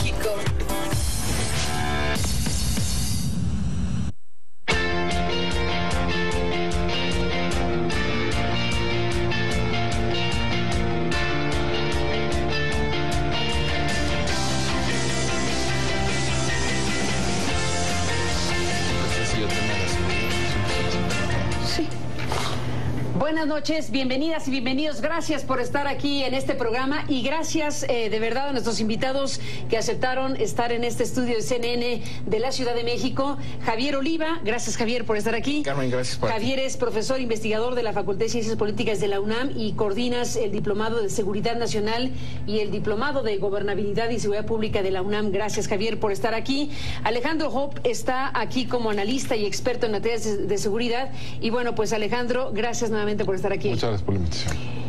México. Buenas noches, bienvenidas y bienvenidos. Gracias por estar aquí en este programa y gracias de verdad a nuestros invitados que aceptaron estar en este estudio de CNN de la Ciudad de México. Javier Oliva, gracias Javier por estar aquí. Carmen, gracias por Javier es profesor investigador de la Facultad de Ciencias Políticas de la UNAM y coordinas el Diplomado de Seguridad Nacional y el Diplomado de Gobernabilidad y Seguridad Pública de la UNAM. Gracias Javier por estar aquí. Alejandro Hope está aquí como analista y experto en materias de seguridad. Y bueno, pues Alejandro, gracias nuevamente por estar aquí. Muchas gracias por la invitación.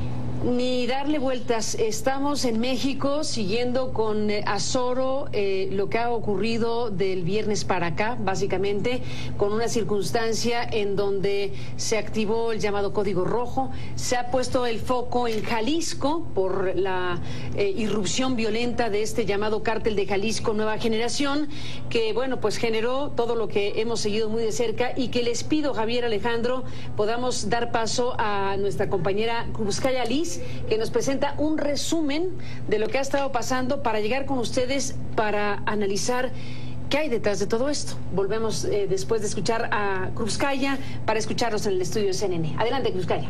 Ni darle vueltas, estamos en México siguiendo con azoro lo que ha ocurrido del viernes para acá, básicamente, con una circunstancia en donde se activó el llamado Código Rojo, se ha puesto el foco en Jalisco por la irrupción violenta de este llamado Cártel de Jalisco Nueva Generación, que bueno, pues generó todo lo que hemos seguido muy de cerca y que les pido, Javier, Alejandro, podamos dar paso a nuestra compañera Krupskaya Liz, que nos presenta un resumen de lo que ha estado pasando para llegar con ustedes para analizar qué hay detrás de todo esto. Volvemos después de escuchar a Krupskaya para escucharlos en el estudio de CNN. Adelante, Krupskaya.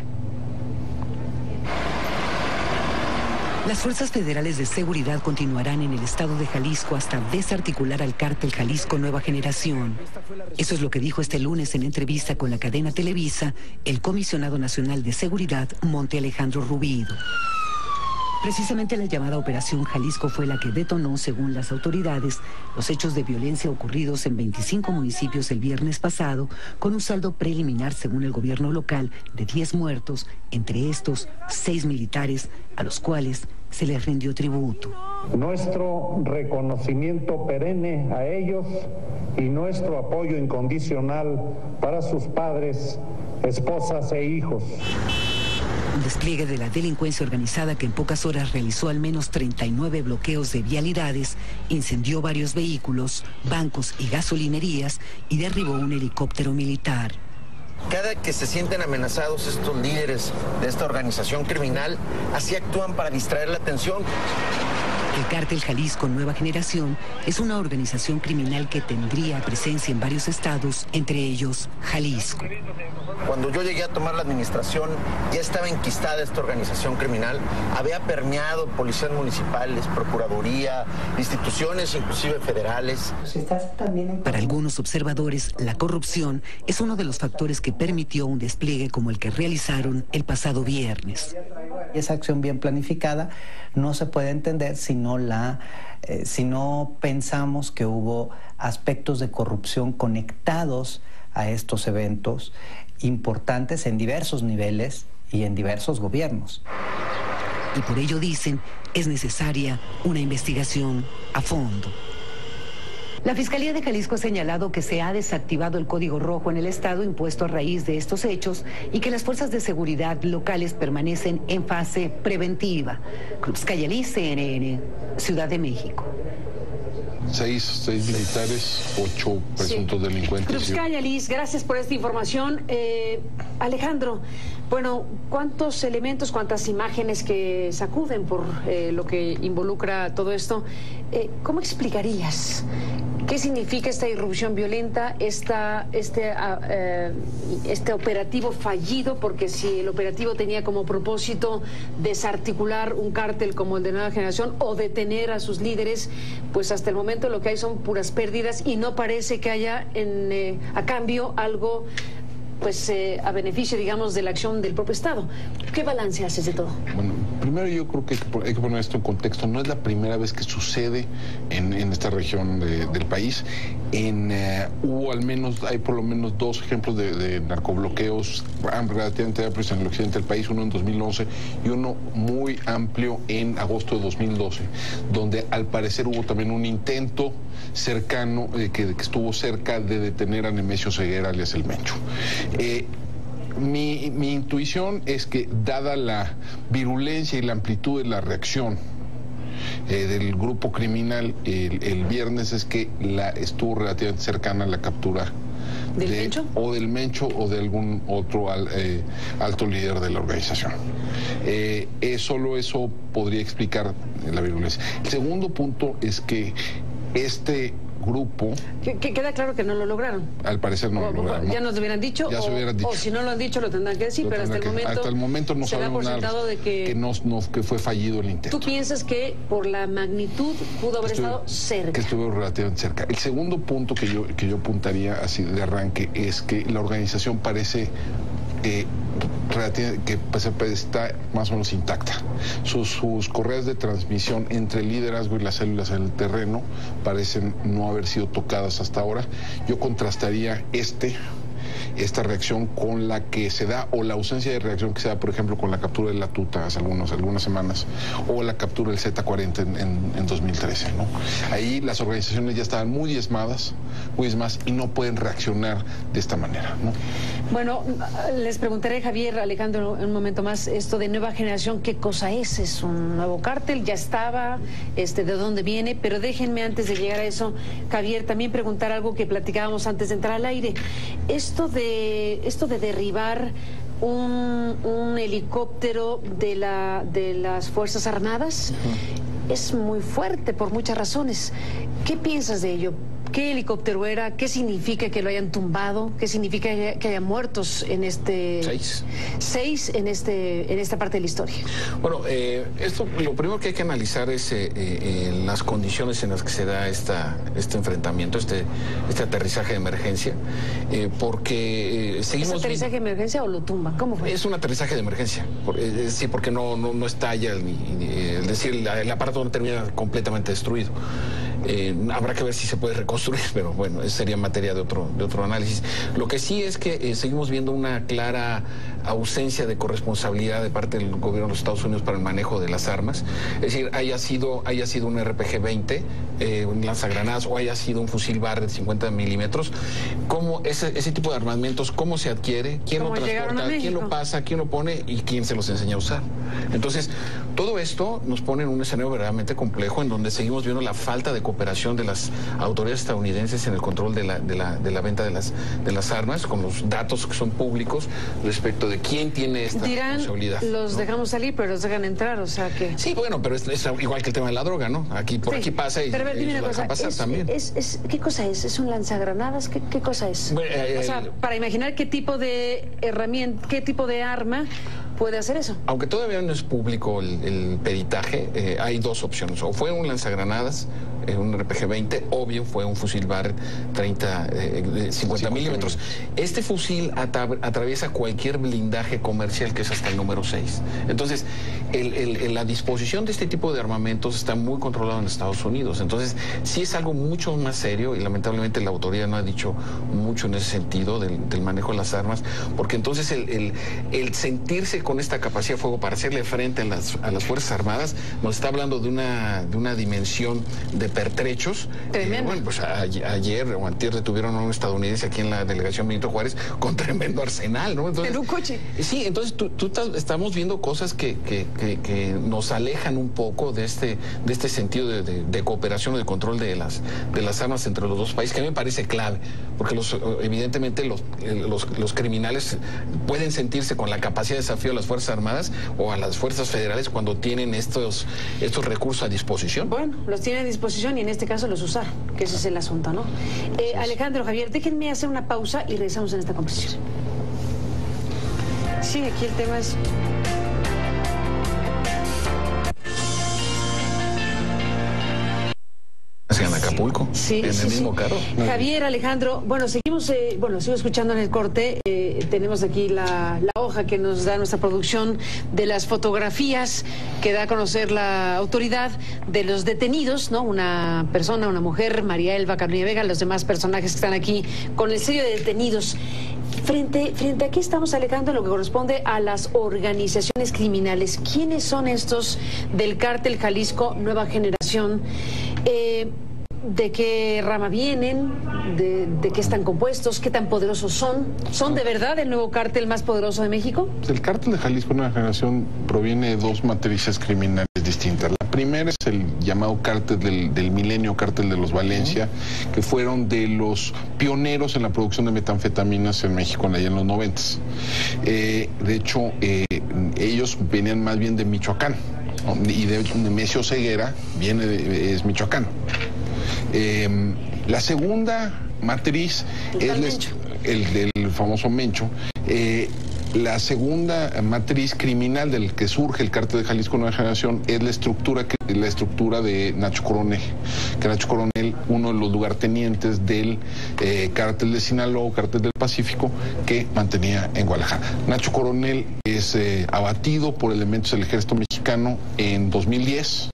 Las fuerzas federales de seguridad continuarán en el estado de Jalisco hasta desarticular al cártel Jalisco Nueva Generación. Eso es lo que dijo este lunes en entrevista con la cadena Televisa el comisionado nacional de seguridad, Monte Alejandro Rubido. Precisamente la llamada Operación Jalisco fue la que detonó, según las autoridades, los hechos de violencia ocurridos en 25 municipios el viernes pasado, con un saldo preliminar, según el gobierno local, de 10 muertos, entre estos 6 militares, a los cuales se les rindió tributo. Nuestro reconocimiento perenne a ellos y nuestro apoyo incondicional para sus padres, esposas e hijos. Un despliegue de la delincuencia organizada que en pocas horas realizó al menos 39 bloqueos de vialidades, incendió varios vehículos, bancos y gasolinerías y derribó un helicóptero militar. Cada que se sienten amenazados estos líderes de esta organización criminal, así actúan para distraer la atención. El cártel Jalisco Nueva Generación es una organización criminal que tendría presencia en varios estados, entre ellos Jalisco. Cuando yo llegué a tomar la administración, ya estaba enquistada esta organización criminal, había permeado policías municipales, procuraduría, instituciones inclusive federales. Para algunos observadores, la corrupción es uno de los factores que permitió un despliegue como el que realizaron el pasado viernes. Esa acción bien planificada no se puede entender si no pensamos que hubo aspectos de corrupción conectados a estos eventos importantes en diversos niveles y en diversos gobiernos. Y por ello dicen, es necesaria una investigación a fondo. La Fiscalía de Jalisco ha señalado que se ha desactivado el Código Rojo en el estado impuesto a raíz de estos hechos y que las fuerzas de seguridad locales permanecen en fase preventiva. Krupskaya Liz, CNN, Ciudad de México. 6 militares, 8 presuntos delincuentes. Krupskaya Liz, gracias por esta información. Alejandro, bueno, ¿cuántos elementos, cuántas imágenes que sacuden por lo que involucra todo esto? ¿Cómo explicarías qué significa esta irrupción violenta, este operativo fallido? Porque si el operativo tenía como propósito desarticular un cártel como el de Nueva Generación o detener a sus líderes, pues hasta el momento lo que hay son puras pérdidas y no parece que haya a cambio algo pues a beneficio, digamos, de la acción del propio Estado. ¿Qué balance haces de todo? Bueno, primero yo creo que hay que poner esto en contexto. No es la primera vez que sucede en esta región del país. Hay por lo menos 2 ejemplos de narcobloqueos relativamente amplios en el occidente del país, uno en 2011 y uno muy amplio en agosto de 2012, donde al parecer hubo también un intento cercano, que estuvo cerca de detener a Nemesio Ceguera, alias El Mencho. Mi intuición es que, dada la virulencia y la amplitud de la reacción, del grupo criminal el viernes es que estuvo relativamente cercana a la captura ¿Del Mencho? O del Mencho o de algún otro alto líder de la organización. Solo eso podría explicar la virulencia. El segundo punto es que este grupo... Que queda claro que no lo lograron. Al parecer no lo lograron. ¿Ya nos hubieran dicho? Ya se hubieran dicho. O si no lo han dicho, lo tendrán que decir, pero hasta el momento no sabemos nada de que fue fallido el intento. ¿Tú piensas que por la magnitud pudo haber estado cerca? Que estuvo relativamente cerca. El segundo punto que yo apuntaría así de arranque es que la organización parece que está más o menos intacta. Sus correas de transmisión entre el liderazgo y las células en el terreno parecen no haber sido tocadas hasta ahora. Yo contrastaría esta reacción con la que se da, o la ausencia de reacción que se da, por ejemplo, con la captura de la Tuta hace algunas semanas, o la captura del Z-40 en 2013, ¿no? Ahí las organizaciones ya estaban muy diezmadas y no pueden reaccionar de esta manera, ¿no? Bueno, les preguntaré, Javier, Alejandro, en un momento más, esto de nueva generación, ¿qué cosa es? ¿Es un nuevo cártel? ¿Ya estaba? ¿De dónde viene? Pero déjenme, antes de llegar a eso, Javier, también preguntar algo que platicábamos antes de entrar al aire. Esto de derribar un helicóptero de las Fuerzas Armadas es muy fuerte por muchas razones. ¿Qué piensas de ello? ¿Qué helicóptero era? ¿Qué significa que lo hayan tumbado? ¿Qué significa que haya muertos en seis en esta parte de la historia? Bueno, esto lo primero que hay que analizar es las condiciones en las que se da este enfrentamiento, este aterrizaje de emergencia, porque seguimos... ¿Es aterrizaje de emergencia o lo tumba? ¿Cómo fue? Es un aterrizaje de emergencia, sí, porque no estalla, es decir, el aparato no termina completamente destruido. Habrá que ver si se puede reconstruir, pero bueno, eso sería materia de otro análisis. Lo que sí es que seguimos viendo una clara ausencia de corresponsabilidad de parte del gobierno de los Estados Unidos para el manejo de las armas. Es decir, haya sido un RPG-20, un lanzagranadas, o haya sido un fusil Barrett 50 milímetros, ¿cómo ese tipo de armamentos, cómo se adquiere, quién lo transporta, quién lo pasa, quién lo pone y quién se los enseña a usar? Entonces, todo esto nos pone en un escenario verdaderamente complejo, en donde seguimos viendo la falta de cooperación de las autoridades estadounidenses en el control de la venta de las armas, con los datos que son públicos respecto de quién tiene esta responsabilidad. Los dejamos salir, pero los dejan entrar, o sea que... Sí, bueno, pero es igual que el tema de la droga, ¿no? Aquí pasa y pero dime una cosa, pasar también. ¿Qué cosa es? ¿Es un lanzagranadas? ¿Qué cosa es? Bueno, o sea, para imaginar qué tipo de herramienta, qué tipo de arma puede hacer eso. Aunque todavía no es público el peritaje, hay dos opciones. O fue un lanzagranadas, un RPG-20, o bien fue un fusil Barrett 50 milímetros. Este fusil atraviesa cualquier blindaje comercial, que es hasta el número 6. Entonces, la disposición de este tipo de armamentos está muy controlado en Estados Unidos. Entonces, sí es algo mucho más serio, y lamentablemente la autoridad no ha dicho mucho en ese sentido del manejo de las armas, porque entonces el sentirse con esta capacidad de fuego para hacerle frente a las Fuerzas Armadas nos está hablando de una dimensión de pertrechos. Bueno, pues ayer o antier detuvieron a un estadounidense aquí en la delegación Benito Juárez con tremendo arsenal, ¿no? Entonces, en un coche. Sí, entonces estamos viendo cosas que nos alejan un poco de este sentido de cooperación o de control de las armas entre los dos países, que a mí me parece clave, porque evidentemente los criminales pueden sentirse con la capacidad de desafío a las Fuerzas Armadas o a las Fuerzas Federales cuando tienen estos recursos a disposición. Bueno, los tienen a disposición y en este caso los usaron, que ese es el asunto, ¿no? Alejandro, Javier, déjenme hacer una pausa y regresamos en esta conversación. Sí, aquí el tema es... En Acapulco, sí, en el mismo carro. Javier, Alejandro, bueno, sigo escuchando en el corte. Tenemos aquí la hoja que nos da nuestra producción de las fotografías que da a conocer la autoridad de los detenidos, ¿no? Una persona, una mujer, María Elba Carolina Vega, los demás personajes que están aquí con el sello de detenidos. Frente a qué estamos, Alejandro, lo que corresponde a las organizaciones criminales. ¿Quiénes son estos del Cártel Jalisco Nueva Generación? ¿De qué rama vienen? ¿De qué están compuestos? ¿Qué tan poderosos son? ¿Son de verdad el nuevo cártel más poderoso de México? El Cártel de Jalisco Nueva Generación proviene de dos matrices criminales distintas. La primera es el llamado cártel del Milenio, cártel de los Valencia, que fueron de los pioneros en la producción de metanfetaminas en México allá en los 90s. De hecho, ellos venían más bien de Michoacán, ¿no? Y de Nemesio Ceguera es Michoacán. La segunda matriz es el del famoso Mencho. La segunda matriz criminal del que surge el cártel de Jalisco Nueva Generación es la estructura de Nacho Coronel, que Nacho Coronel, uno de los lugartenientes del cártel de Sinaloa, cártel del Pacífico, que mantenía en Guadalajara. Nacho Coronel es abatido por elementos del ejército mexicano en 2010.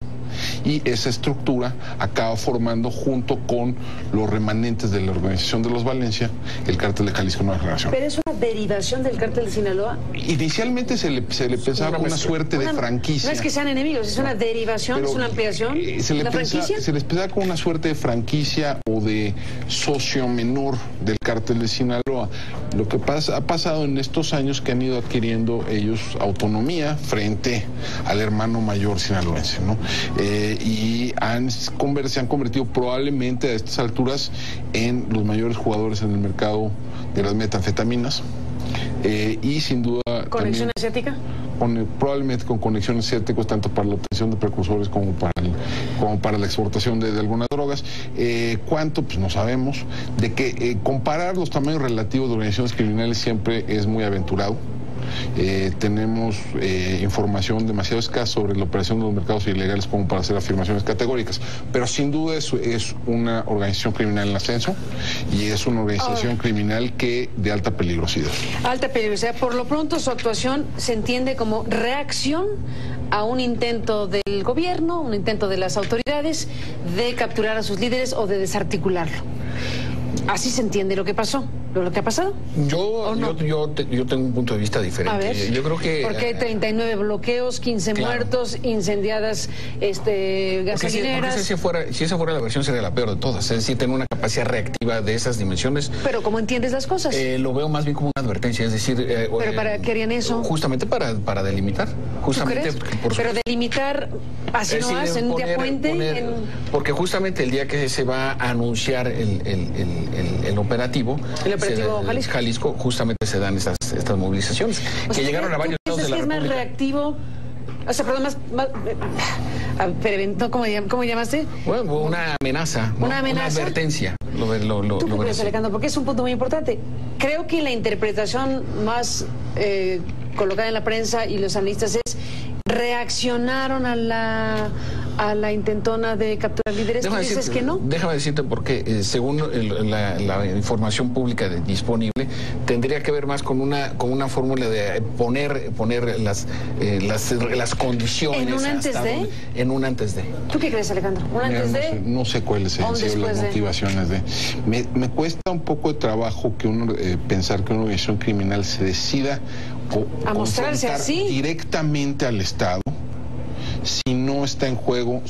Y esa estructura acaba formando, junto con los remanentes de la organización de los Valencia, el cártel de Jalisco Nueva Generación. ¿Pero es una derivación del cártel de Sinaloa? Inicialmente se le pensaba una suerte de franquicia. No es que sean enemigos, es una derivación, es una ampliación. ¿La franquicia? Se les pensaba como una suerte de franquicia o de socio menor del cártel de Sinaloa. Lo que ha pasado en estos años que han ido adquiriendo ellos autonomía frente al hermano mayor sinaloense, ¿no? Y se han convertido probablemente a estas alturas en los mayores jugadores en el mercado de las metanfetaminas, y sin duda ¿conexión asiática? Probablemente con conexión asiática, tanto para la obtención de precursores como para la exportación de algunas drogas. ¿Cuánto? Pues no sabemos. De que comparar los tamaños relativos de organizaciones criminales siempre es muy aventurado. Tenemos información demasiado escasa sobre la operación de los mercados ilegales como para hacer afirmaciones categóricas, pero sin duda es una organización criminal en ascenso y es una organización criminal de alta peligrosidad. Alta peligrosidad. Por lo pronto su actuación se entiende como reacción a un intento del gobierno, un intento de las autoridades de capturar a sus líderes o de desarticularlo. Así se entiende lo que pasó. ¿Lo que ha pasado? Yo tengo un punto de vista diferente. A ver, yo creo que porque hay 39 bloqueos, 15 muertos, incendiadas gasolineras. Porque si esa fuera la versión, sería la peor de todas. Es decir, tener una capacidad reactiva de esas dimensiones. Pero ¿cómo entiendes las cosas? Lo veo más bien como una advertencia, es decir... ¿Pero para qué harían eso? Justamente para delimitar. Justamente. ¿Tú crees? Pero delimitar, así no vas, en un día puente. Porque justamente el día que se va a anunciar el operativo... Jalisco, justamente se dan estas movilizaciones que llegaron a varios estados de la República. ¿Es más reactivo? O sea, perdón, ¿cómo llamaste? Bueno, una amenaza, ¿no? Una advertencia. ¿Tú qué crees, Alejandro? Porque es un punto muy importante. Creo que la interpretación más colocada en la prensa y los analistas es reaccionaron a la intentona de capturar líderes. ¿Tú dices que no? Déjame decirte por qué. Según la información pública disponible, tendría que ver más con una fórmula de poner las condiciones. ¿En un antes de? En un antes de. ¿Tú qué crees, Alejandro? ¿Un antes de? No sé cuáles han sido las motivaciones de. Me cuesta un poco de trabajo que uno pensar que una organización criminal se decida a mostrarse así directamente al Estado si no está en juego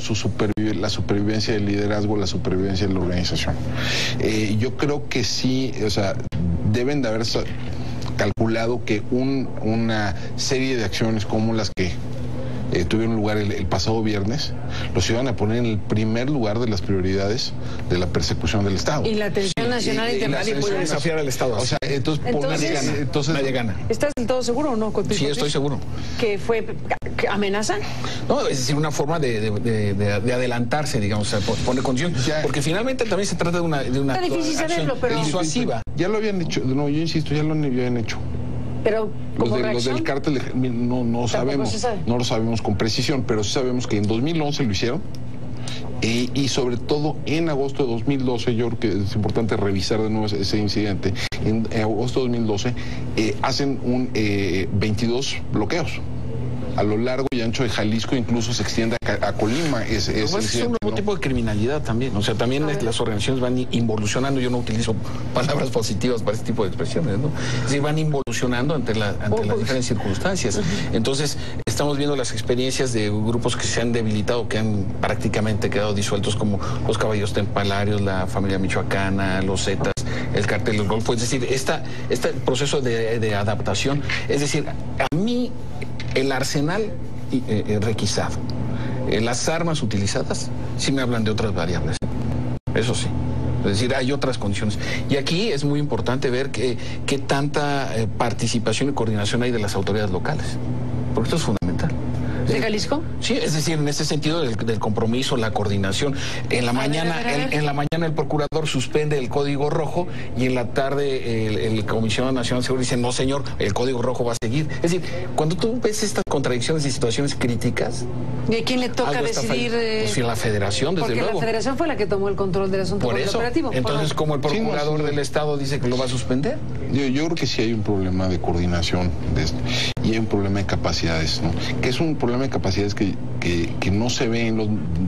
la supervivencia del liderazgo, la supervivencia de la organización. Yo creo que sí, o sea, deben de haber calculado que una serie de acciones como las que tuvieron lugar el pasado viernes, los iban a poner en el primer lugar de las prioridades de la persecución del Estado. Y la atención nacional nadie puede desafiar al Estado. O sea, entonces nadie gana. ¿Estás del todo seguro o no? Sí, estoy seguro. ¿Que fue amenaza? No, es decir, una forma de adelantarse, digamos, o sea, poner condición. Porque finalmente también se trata de una está difícil saberlo, pero disuasiva. Ya lo habían hecho, no, yo insisto, ya lo habían hecho. Pero los del cártel no sabemos, no lo sabemos con precisión, pero sí sabemos que en 2011 lo hicieron y sobre todo en agosto de 2012, yo creo que es importante revisar de nuevo ese incidente. En agosto de 2012 hacen 22 bloqueos a lo largo y ancho de Jalisco, incluso se extiende a Colima. Es un nuevo tipo de criminalidad también. O sea, también las organizaciones van involucionando. Yo no utilizo palabras positivas para este tipo de expresiones, ¿no? Es decir, van involucionando ante las diferentes circunstancias. Entonces, estamos viendo las experiencias de grupos que se han debilitado, que han prácticamente quedado disueltos, como los Caballos Templarios, la familia michoacana, los Zetas, el Cártel del Golfo. Es decir, este proceso de adaptación. Es decir, a mí el arsenal requisado, Las armas utilizadas sí me hablan de otras variables. Eso sí. Es decir, hay otras condiciones. Y aquí es muy importante ver qué tanta participación y coordinación hay de las autoridades locales. Porque esto es fundamental. ¿De Jalisco? Sí, es decir, en ese sentido del compromiso, la coordinación. En la mañana el procurador suspende el código rojo y en la tarde el comisionado nacional de seguridad dice, no señor, el código rojo va a seguir. Es decir, cuando tú ves estas contradicciones y situaciones críticas... ¿Y a quién le toca decidir? Pues la federación, desde luego. Porque la federación fue la que tomó el control del asunto por eso, operativo. Entonces, como el procurador del Estado dice que lo va a suspender. Yo creo que sí hay un problema de coordinación de esto y hay un problema de capacidades, ¿no? Que es un problema de capacidades que no se ve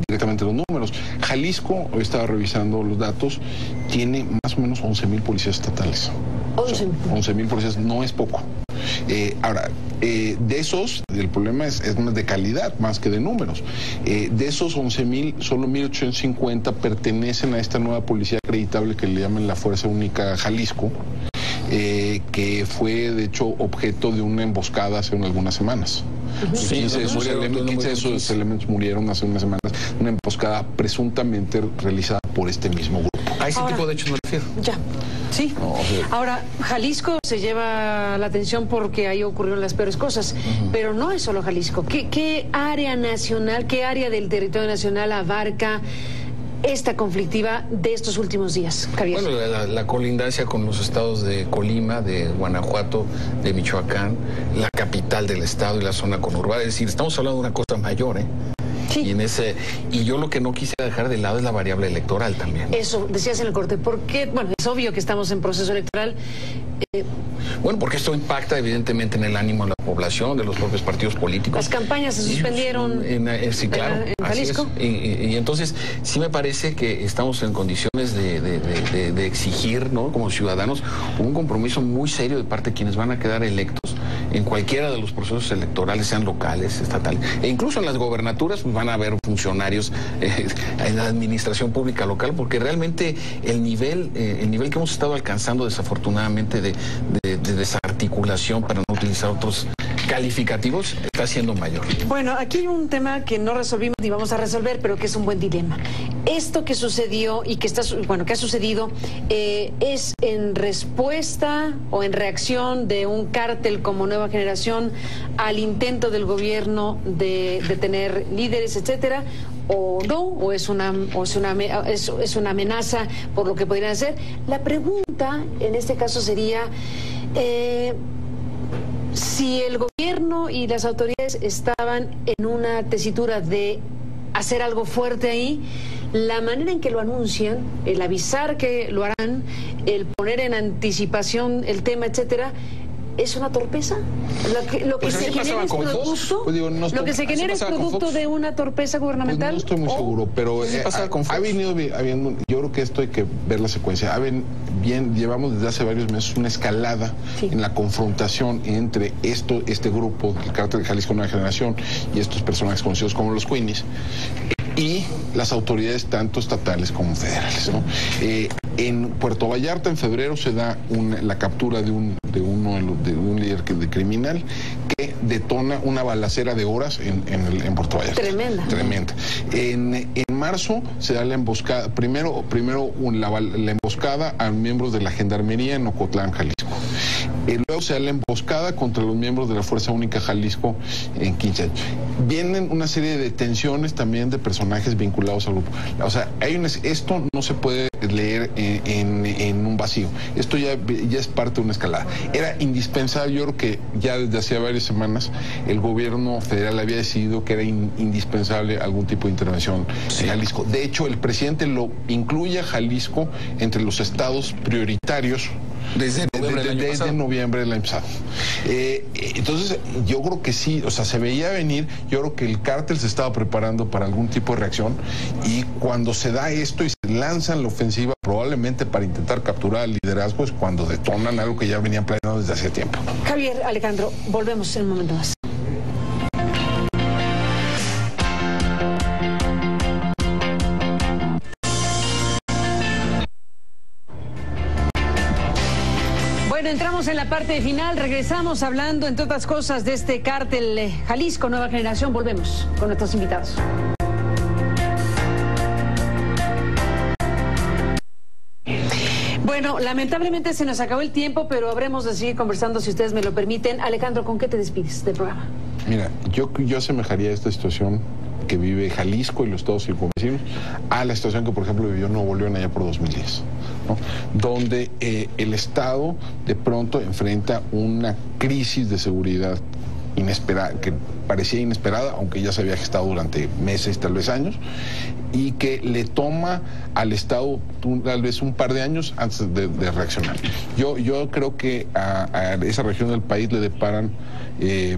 directamente en los números. Jalisco, hoy estaba revisando los datos, tiene más o menos 11,000 policías estatales. 11,000 policías no es poco. Ahora, de esos, el problema es más de calidad, más que de números. De esos 11,000, solo 1,850 pertenecen a esta nueva policía acreditable que le llaman la Fuerza Única Jalisco, que fue, de hecho, objeto de una emboscada hace algunas semanas. 15 de esos elementos murieron hace unas semanas, una emboscada presuntamente realizada por este mismo grupo. A ese tipo de hechos me refiero. Ya. Sí. No, ahora, Jalisco se lleva la atención porque ahí ocurrieron las peores cosas, pero no es solo Jalisco. ¿Qué área nacional, qué área del territorio nacional abarca esta conflictiva de estos últimos días, Javier? Bueno, la colindancia con los estados de Colima, de Guanajuato, de Michoacán, la capital del estado y la zona conurbada. Es decir, estamos hablando de una cosa mayor, ¿eh? Sí. Y yo lo que no quise dejar de lado es la variable electoral también. Eso, decías en el corte, ¿por qué? Bueno, es obvio que estamos en proceso electoral. Bueno, porque esto impacta evidentemente en el ánimo de la población, de los propios partidos políticos. Las campañas se suspendieron sí, claro, en Jalisco. Y entonces sí me parece que estamos en condiciones de exigir, ¿no?, como ciudadanos, un compromiso muy serio de parte de quienes van a quedar electos en cualquiera de los procesos electorales, sean locales, estatales, e incluso en las gobernaturas pues, van a haber funcionarios en la administración pública local, porque realmente el nivel que hemos estado alcanzando desafortunadamente de desarticulación, para no utilizar otros calificativos, está siendo mayor. Bueno, aquí hay un tema que no resolvimos ni vamos a resolver, pero que es un buen dilema. Esto que sucedió y que ha sucedido, es en respuesta o en reacción de un cártel como Nueva Generación al intento del gobierno de tener líderes, etcétera, o no, o es una amenaza por lo que podrían hacer. La pregunta en este caso sería si el gobierno y las autoridades estaban en una tesitura de hacer algo fuerte ahí, la manera en que lo anuncian, el avisar que lo harán, el poner en anticipación el tema, etcétera, ¿es una torpeza? Lo que se genera es producto, lo que se genera es producto de una torpeza gubernamental. Pues no estoy muy seguro, pero ha venido habiendo, yo creo que esto hay que ver la secuencia. Llevamos desde hace varios meses una escalada en la confrontación entre este grupo, el cártel de Jalisco Nueva Generación, y estos personajes conocidos como los Queenies, y las autoridades tanto estatales como federales, ¿no? En Puerto Vallarta, en febrero, se da la captura de un líder criminal que detona una balacera de horas en Puerto Vallarta. Tremenda. En marzo se da la emboscada, primero la emboscada a miembros de la Gendarmería en Ocotlán, Jalisco. Luego se da la emboscada contra los miembros de la Fuerza Única Jalisco en Quinchay. Vienen una serie de detenciones también de personajes vinculados al grupo. O sea, esto no se puede leer en un vacío. Esto ya es parte de una escalada. Era indispensable, yo creo que ya desde hacía varias semanas el gobierno federal había decidido que era indispensable algún tipo de intervención en Jalisco. De hecho, el presidente lo incluye a Jalisco entre los estados prioritarios desde noviembre del año pasado. Entonces, yo creo que sí, o sea, se veía venir. Yo creo que el cártel se estaba preparando para algún tipo de reacción, y cuando se da esto y se lanzan la ofensiva, probablemente para intentar capturar al liderazgo, es cuando detonan algo que ya venían planeando desde hace tiempo. Javier, Alejandro, volvemos en un momento más. Bueno, entramos en la parte final, regresamos hablando, entre otras cosas, de este cártel Jalisco Nueva Generación. Volvemos con nuestros invitados. Bueno, lamentablemente se nos acabó el tiempo, pero habremos de seguir conversando si ustedes me lo permiten. Alejandro, ¿con qué te despides del programa? Mira, yo asemejaría esta situación que vive Jalisco y los estados circunvecinos a la situación que, por ejemplo, vivió Nuevo León allá por 2010, ¿no? Donde el Estado de pronto enfrenta una crisis de seguridad inesperada, que parecía inesperada, aunque ya se había gestado durante meses, tal vez años, y que le toma al Estado tal vez un par de años antes de reaccionar. Yo creo que a esa región del país le deparan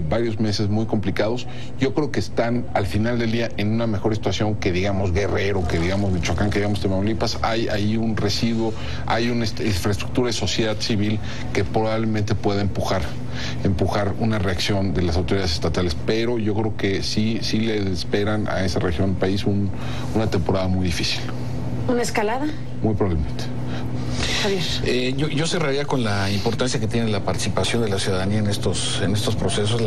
varios meses muy complicados. Yo creo que están al final del día en una mejor situación que, digamos, Guerrero, que, digamos, Michoacán, que, digamos, Tamaulipas. Hay un residuo, hay una infraestructura de sociedad civil que probablemente pueda empujar una reacción de las autoridades estatales, pero yo creo que sí le esperan a esa región del país una temporada muy difícil. ¿Una escalada? Muy probablemente. Yo cerraría con la importancia que tiene la participación de la ciudadanía en estos procesos,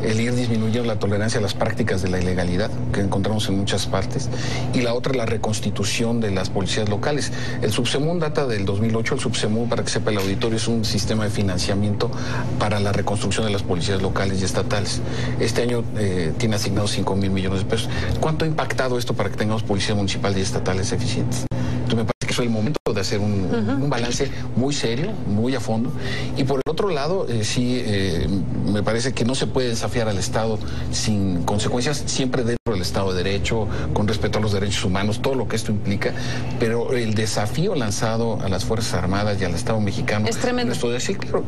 el ir disminuyendo la tolerancia a las prácticas de la ilegalidad que encontramos en muchas partes, y la otra, la reconstitución de las policías locales. El Subsemún data del 2008. El Subsemún, para que sepa el auditorio, es un sistema de financiamiento para la reconstrucción de las policías locales y estatales. Este año tiene asignados 5,000 millones de pesos. ¿Cuánto ha impactado esto para que tengamos policías municipales y estatales eficientes? Entonces me parece que es el momento de hacer un balance muy serio, muy a fondo. Y por el otro lado, me parece que no se puede desafiar al Estado sin consecuencias, siempre dentro del Estado de Derecho, con respeto a los derechos humanos, todo lo que esto implica. Pero el desafío lanzado a las Fuerzas Armadas y al Estado mexicano es tremendo.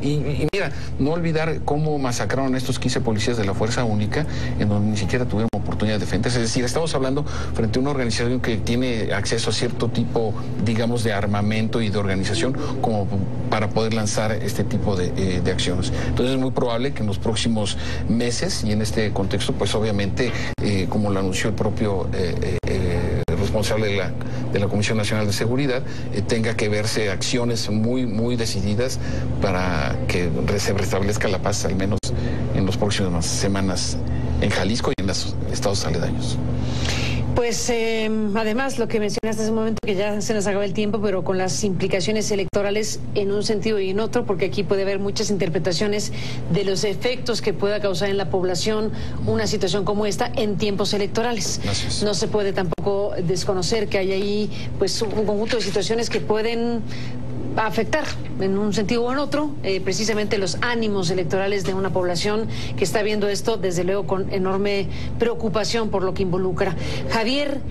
Y mira, no olvidar cómo masacraron a estos 15 policías de la Fuerza Única, en donde ni siquiera tuvieron oportunidad de defenderse. Es decir, estamos hablando frente a una organización que tiene acceso a cierto tipo, digamos, de armamento y de organización como para poder lanzar este tipo de acciones. Entonces es muy probable que en los próximos meses, y en este contexto, pues obviamente, como lo anunció el propio responsable de la Comisión Nacional de Seguridad, tenga que verse acciones muy decididas para que se restablezca la paz, al menos en las próximas semanas en Jalisco y en los estados aledaños. Pues además lo que mencionaste hace un momento, que ya se nos acaba el tiempo, pero con las implicaciones electorales en un sentido y en otro, porque aquí puede haber muchas interpretaciones de los efectos que pueda causar en la población una situación como esta en tiempos electorales. Gracias. No se puede tampoco desconocer que hay ahí pues un conjunto de situaciones que pueden afectar en un sentido o en otro precisamente los ánimos electorales de una población que está viendo esto desde luego con enorme preocupación por lo que involucra. Javier,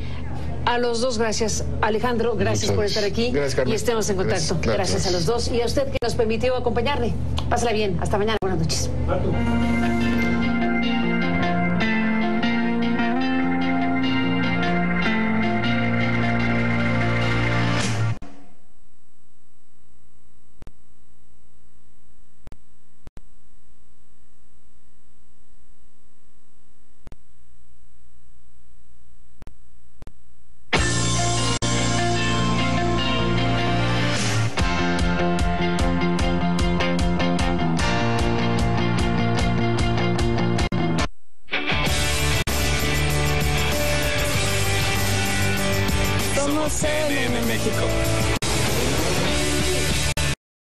a los dos gracias. Alejandro, gracias por estar aquí. Gracias, Carmen. Y estemos en contacto. Gracias a los dos y a usted que nos permitió acompañarle. Pásala bien. Hasta mañana. Buenas noches. CNN México.